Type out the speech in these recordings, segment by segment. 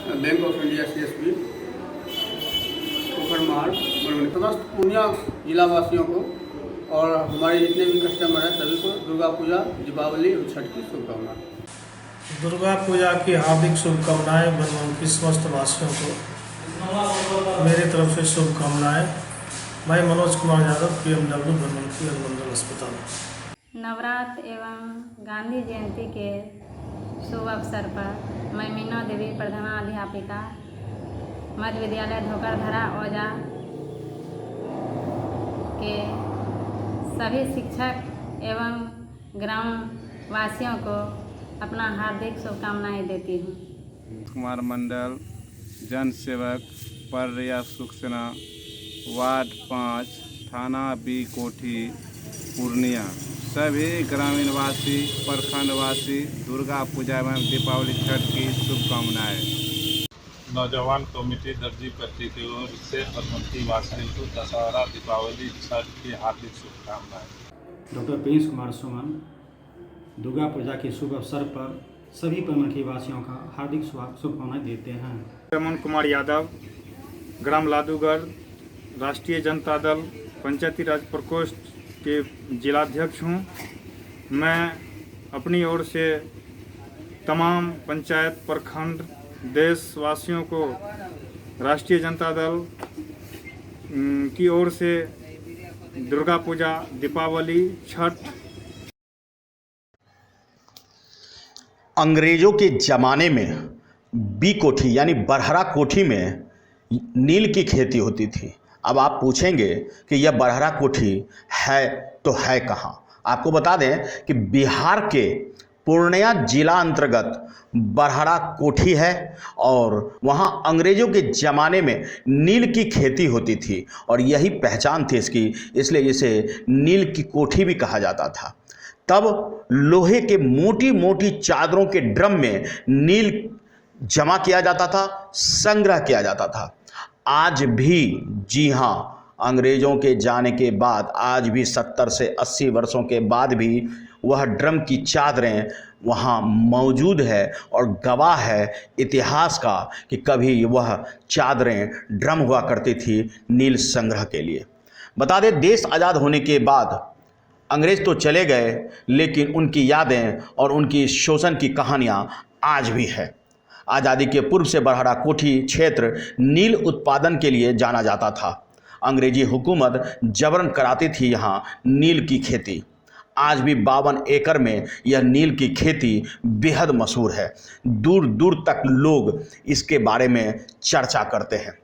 Bank of India CSP पोखर मार्ग समस्त पूर्णिया जिला वासियों को और हमारे जितने भी कस्टमर हैं सभी को दुर्गा पूजा, दीपावली और छठ की शुभकामनाएं। दुर्गा पूजा की हार्दिक शुभकामनाएं बनमन की समस्त वासियों को मेरी तरफ से शुभकामनाएं। मैं मनोज कुमार यादव, PMW बनमनखी अनुमंडल अस्पताल। नवरात्र एवं गांधी जयंती के शुभ अवसर पर मैं मीना देवी, प्रधानाध्यापिका, मध्य विद्यालय धोकरधरा औजा के सभी शिक्षक एवं ग्राम वासियों को अपना हार्दिक शुभकामनाएं देती हूँ। कुमार मंडल, जन सेवक, पर्या सुखसेना, वार्ड 5, थाना बी कोठी, पूर्णिया। सभी ग्रामीणवासी, प्रखंडवासी दुर्गा पूजा एवं दीपावली छठ की शुभकामनाएं। नौजवान कमेटी दर्जी पट्टी की ओर से बनमनखी वासियों को दशहरा, दीपावली, छठ की हार्दिक शुभकामनाएं। डॉक्टर प्रिंस कुमार सुमन दुर्गा पूजा के शुभ अवसर पर सभी बनमनखी वासियों का हार्दिक शुभकामनाएं देते हैं। रमन कुमार यादव, ग्राम लादूगढ़, राष्ट्रीय जनता दल पंचायती राज प्रकोष्ठ के जिलाध्यक्ष हूं। मैं अपनी ओर से तमाम पंचायत, प्रखंड, देशवासियों को राष्ट्रीय जनता दल की ओर से दुर्गा पूजा, दीपावली, छठ। अंग्रेज़ों के ज़माने में बी कोठी यानी बरहरा कोठी में नील की खेती होती थी। अब आप पूछेंगे कि यह बरहरा कोठी है तो है कहाँ। आपको बता दें कि बिहार के पूर्णिया जिला अंतर्गत बरहरा कोठी है और वहाँ अंग्रेज़ों के ज़माने में नील की खेती होती थी और यही पहचान थी इसकी, इसलिए इसे नील की कोठी भी कहा जाता था। तब लोहे के मोटी मोटी चादरों के ड्रम में नील जमा किया जाता था, संग्रह किया जाता था। आज भी, जी हाँ, अंग्रेज़ों के जाने के बाद आज भी 70 से 80 वर्षों के बाद भी वह ड्रम की चादरें वहाँ मौजूद है और गवाह है इतिहास का कि कभी वह चादरें ड्रम हुआ करती थी नील संग्रह के लिए। बता दें, देश आज़ाद होने के बाद अंग्रेज़ तो चले गए, लेकिन उनकी यादें और उनकी शोषण की कहानियाँ आज भी है। आज़ादी के पूर्व से बरहरा कोठी क्षेत्र नील उत्पादन के लिए जाना जाता था। अंग्रेजी हुकूमत जबरन कराती थी यहाँ नील की खेती। आज भी 52 एकड़ में यह नील की खेती बेहद मशहूर है। दूर दूर तक लोग इसके बारे में चर्चा करते हैं।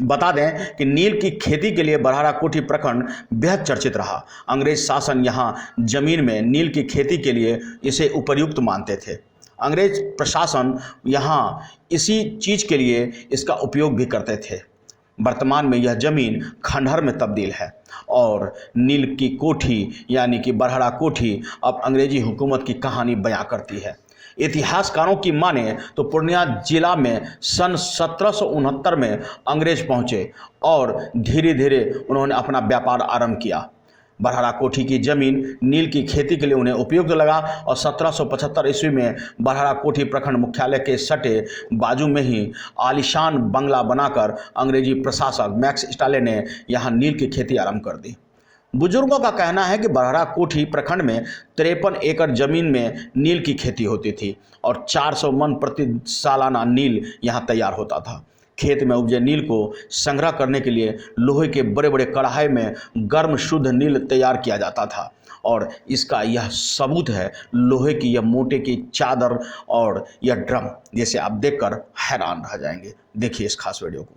बता दें कि नील की खेती के लिए बरहरा कोठी प्रखंड बेहद चर्चित रहा। अंग्रेज शासन यहाँ जमीन में नील की खेती के लिए इसे उपयुक्त मानते थे। अंग्रेज प्रशासन यहाँ इसी चीज़ के लिए इसका उपयोग भी करते थे। वर्तमान में यह ज़मीन खंडहर में तब्दील है और नील की कोठी यानी कि बरहरा कोठी अब अंग्रेजी हुकूमत की कहानी बयां करती है। इतिहासकारों की माने तो पूर्णिया जिला में सन 1769 में अंग्रेज पहुँचे और धीरे धीरे उन्होंने अपना व्यापार आरंभ किया। बरहरा कोठी की ज़मीन नील की खेती के लिए उन्हें उपयुक्त लगा और 1775 ईस्वी में बरहरा कोठी प्रखंड मुख्यालय के सटे बाजू में ही आलीशान बंगला बनाकर अंग्रेजी प्रशासक मैक्स स्टाले ने यहाँ नील की खेती आरंभ कर दी। बुजुर्गों का कहना है कि बरहरा कोठी प्रखंड में 53 एकड़ ज़मीन में नील की खेती होती थी और 400 मन प्रति सालाना नील यहाँ तैयार होता था। खेत में उपजे नील को संग्रह करने के लिए लोहे के बड़े बड़े कढ़ाई में गर्म शुद्ध नील तैयार किया जाता था और इसका यह सबूत है लोहे की यह मोटे की चादर और यह ड्रम, जिसे आप देखकर हैरान रह जाएंगे। देखिए इस खास वीडियो को।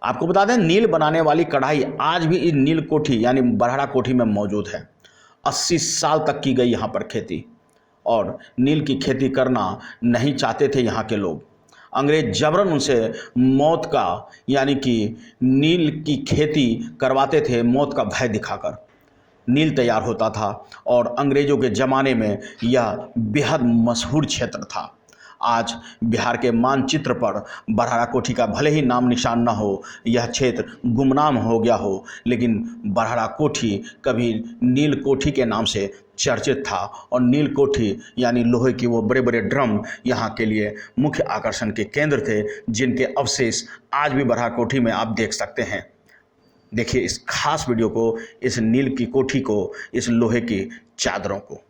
आपको बता दें, नील बनाने वाली कढ़ाई आज भी इस नील कोठी यानी बरहरा कोठी में मौजूद है। 80 साल तक की गई यहाँ पर खेती, और नील की खेती करना नहीं चाहते थे यहाँ के लोग। अंग्रेज जबरन उनसे मौत का यानी कि नील की खेती करवाते थे, मौत का भय दिखाकर। नील तैयार होता था और अंग्रेज़ों के ज़माने में यह बेहद मशहूर क्षेत्र था। आज बिहार के मानचित्र पर बरहरा कोठी का भले ही नाम निशान न हो, यह क्षेत्र गुमनाम हो गया हो, लेकिन बरहरा कोठी कभी नील कोठी के नाम से चर्चित था। और नील कोठी यानी लोहे की वो बड़े बड़े ड्रम यहाँ के लिए मुख्य आकर्षण के केंद्र थे, जिनके अवशेष आज भी बरहरा कोठी में आप देख सकते हैं। देखिए इस खास वीडियो को, इस नील की कोठी को, इस लोहे की चादरों को।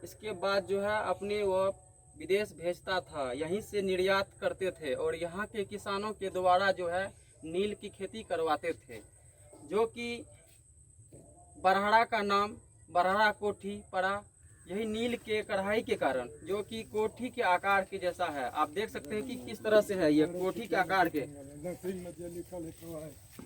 इसके बाद जो है अपने वो विदेश भेजता था, यहीं से निर्यात करते थे और यहाँ के किसानों के द्वारा जो है नील की खेती करवाते थे, जो कि बरहरा का नाम बरहरा कोठी पड़ा यही नील के कढ़ाई के कारण, जो कि कोठी के आकार के जैसा है। आप देख सकते हैं कि किस तरह से है, ये कोठी के आकार के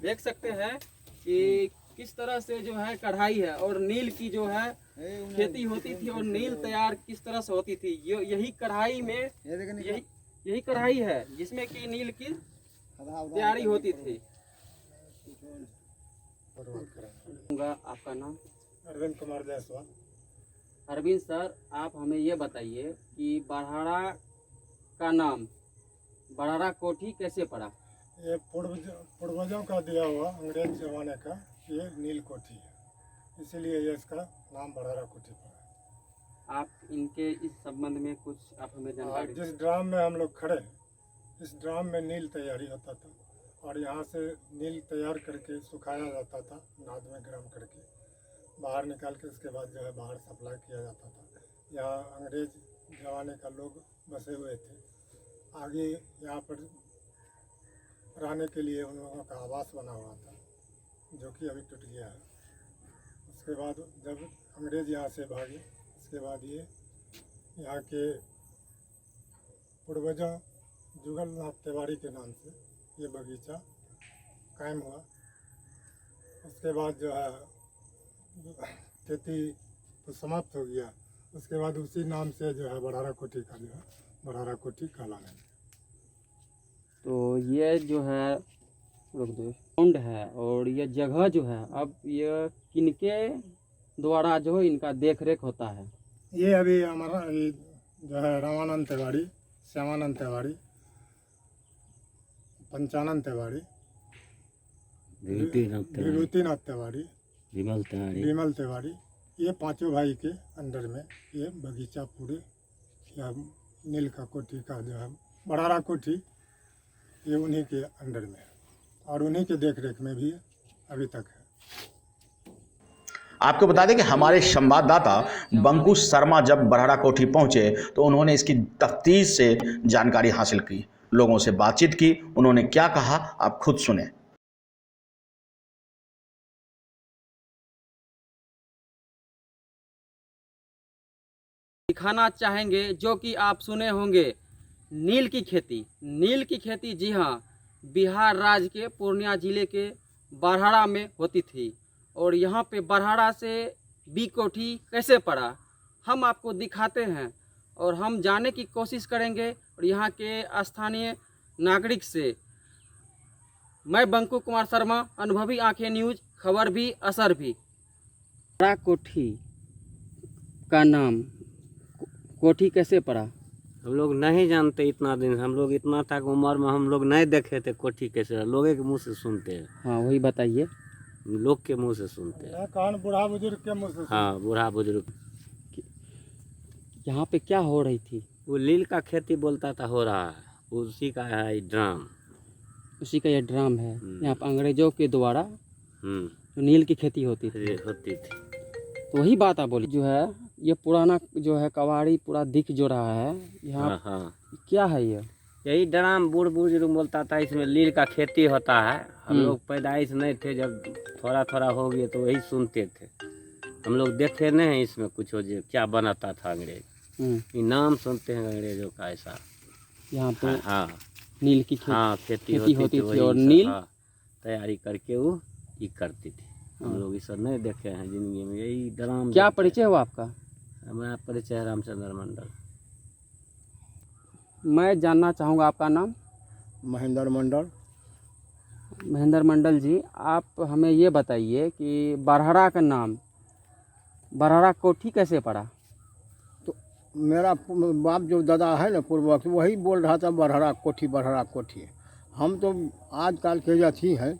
देख सकते हैं कि किस तरह से जो है कढ़ाई है। और नील की जो है खेती होती थी और नील तैयार किस तरह से होती थी, यही कढ़ाई में यही कढ़ाई है जिसमें कि नील की तैयारी होती थी। आपका नाम? अरविंद कुमार जायसवाल। अरविंद सर, आप हमें ये बताइए कि बरहरा का नाम बरहरा कोठी कैसे पड़ा? ये पूर्वजों का दिया हुआ अंग्रेज जमाने का ये नील कोठी है, इसीलिए ये इसका नाम बरहरा कोठी पड़ा। आप इनके इस संबंध में कुछ आप हमें जानकारी? जिस ड्राम में हम लोग खड़े, इस ड्राम में नील तैयारी होता था और यहाँ से नील तैयार करके सुखाया जाता था, नाद में गर्म करके बाहर निकाल के उसके बाद जो है बाहर सप्लाई किया जाता था। यहाँ अंग्रेज जमाने का लोग बसे हुए थे। आगे यहाँ पर रहने के लिए उन लोगों का आवास बना हुआ था, जो कि अभी टूट गया है। उसके बाद जब अंग्रेज यहाँ से भागे, उसके बाद ये यहाँ के पूर्वजों जुगल नाथ तिवारी के नाम से ये बगीचा कायम हुआ। उसके बाद जो है खेती तो समाप्त हो गया, उसके बाद उसी नाम से जो है बरहरा कोठी का जो है बरहरा कोठी कहलाने लगा। तो ये जो है ग्राउंड है और ये जगह जो है अब ये किनके द्वारा जो है इनका देख रेख होता है? ये अभी हमारा जो है रामानंद तिवारी, श्यामानंद तिवारी, पंचानंद तिवारी, विभूतिनाथ तिवारी, विमल तिवारी, ये पांचों भाई के अंडर में ये बगीचा पूरे या नील का कोठी का जो है बरहरा कोठी, ये उन्हीं के अंडर में है और उन्हीं के देख रेख में भी अभी तक है। आपको बता दें कि हमारे संवाददाता बंकु शर्मा जब बरहरा कोठी पहुंचे तो उन्होंने इसकी तफ्तीश से जानकारी हासिल की, लोगों से बातचीत की। उन्होंने क्या कहा आप खुद सुने। दिखाना चाहेंगे जो कि आप सुने होंगे नील की खेती। नील की खेती जी हाँ, बिहार राज्य के पूर्णिया जिले के बरहरा में होती थी। और यहाँ पे बरहरा से बी कोठी कैसे पड़ा हम आपको दिखाते हैं और हम जानने की कोशिश करेंगे और यहाँ के स्थानीय नागरिक से। मैं बंकु कुमार शर्मा, अनुभवी आंखें न्यूज, खबर भी असर भी। बरहरा कोठी का नाम कोठी कैसे पड़ा? हम लोग नहीं जानते इतना दिन, हम लोग इतना तक उम्र में हम लोग नहीं देखे थे कोठी कैसे, लोगों के मुंह से सुनते हैं। हाँ वही बताइए। लोग के मुंह से सुनते हैं। कौन? बूढ़ा बुजुर्ग के मुंह से? हाँ बूढ़ा बुजुर्ग। यहाँ पे क्या हो रही थी? वो नील का खेती बोलता था हो रहा है, उसी का है ड्राम, उसी का ये ड्राम है। यहाँ पर अंग्रेजों के द्वारा जो नील की खेती होती थी। तो वही बात आप बोली, जो है ये पुराना जो है कबाड़ी पूरा दिख जो रहा है यहाँ। हाँ क्या है ये? यही ड्राम बूढ़ बुजुर्ग बोलता था, इसमें नील का खेती होता है। हम लोग पैदाइश नहीं थे, जब थोड़ा थोड़ा हो गया तो वही सुनते थे। हम लोग देखे नहीं इसमें कुछ हो, जो क्या बनाता था अंग्रेज, नाम सुनते हैं अंग्रेजों का ऐसा। यहाँ पे हाँ नील की खेती हाँ खेती खेती होती थी वही और सब, नील हाँ, तैयारी करके वो ये करती थी। हम लोग ये सब नहीं देखे हैं जिंदगी में, यही ड्राम। क्या परिचय हुआ आपका? हमारा परिचय है रामचंद्र मंडल। मैं जानना चाहूँगा आपका नाम। महेंद्र मंडल। महेंद्र मंडल जी, आप हमें ये बताइए कि बरहरा का नाम बरहरा कोठी कैसे पड़ा? तो मेरा बाप जो दादा है ना पूर्वज, वही बोल रहा था बरहरा कोठी बरहरा कोठी। हम तो आजकल के अथी है,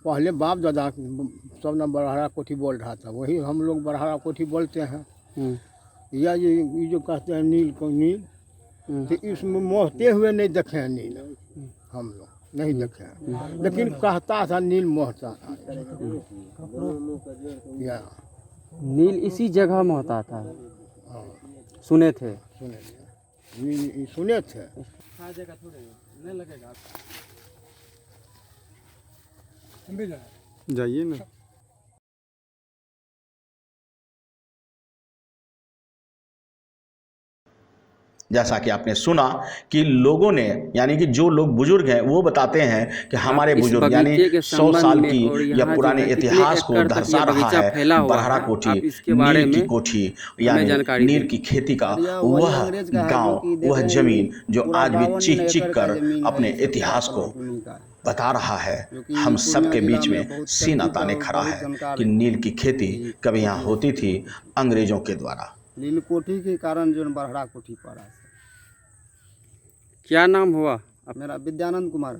पहले बाप दादा सब ना बरहरा कोठी बोल रहा था, वही हम लोग बरहरा कोठी बोलते हैं। या ये जो कहते हैं नील को नील, तो इसमें मोहते हुए नहीं देखे हैं नील, हम लोग नहीं देखे हैं, लेकिन कहता था नील मोहता था। या नील इसी जगह में होता था, सुने थे। सुने थे। जाइए ना। जैसा कि आपने सुना कि लोगों ने, यानी कि जो लोग बुजुर्ग हैं वो बताते हैं कि हमारे इस बुजुर्ग बगीचे यानी के 100 संबंध साल में की और या यहाँ पुराने जो है कितने इतिहास को एकड़ तक दर्शा ये रहा बगीचा है फैला हुआ बरहरा है। कोठी, आप इसके बारे नील की में कोठी हमें यानी जानकारी नील दें। की खेती का वह गांव, वह जमीन जो आज भी चीख चीख कर अपने इतिहास को बता रहा है। हम सब के बीच में सीना ताने खड़ा है कि नील की खेती कभी यहाँ होती थी अंग्रेजों के द्वारा। नील कोठी के कारण जो बरहरा कोठी पड़ा। क्या नाम हुआ? मेरा विद्यानंद कुमार।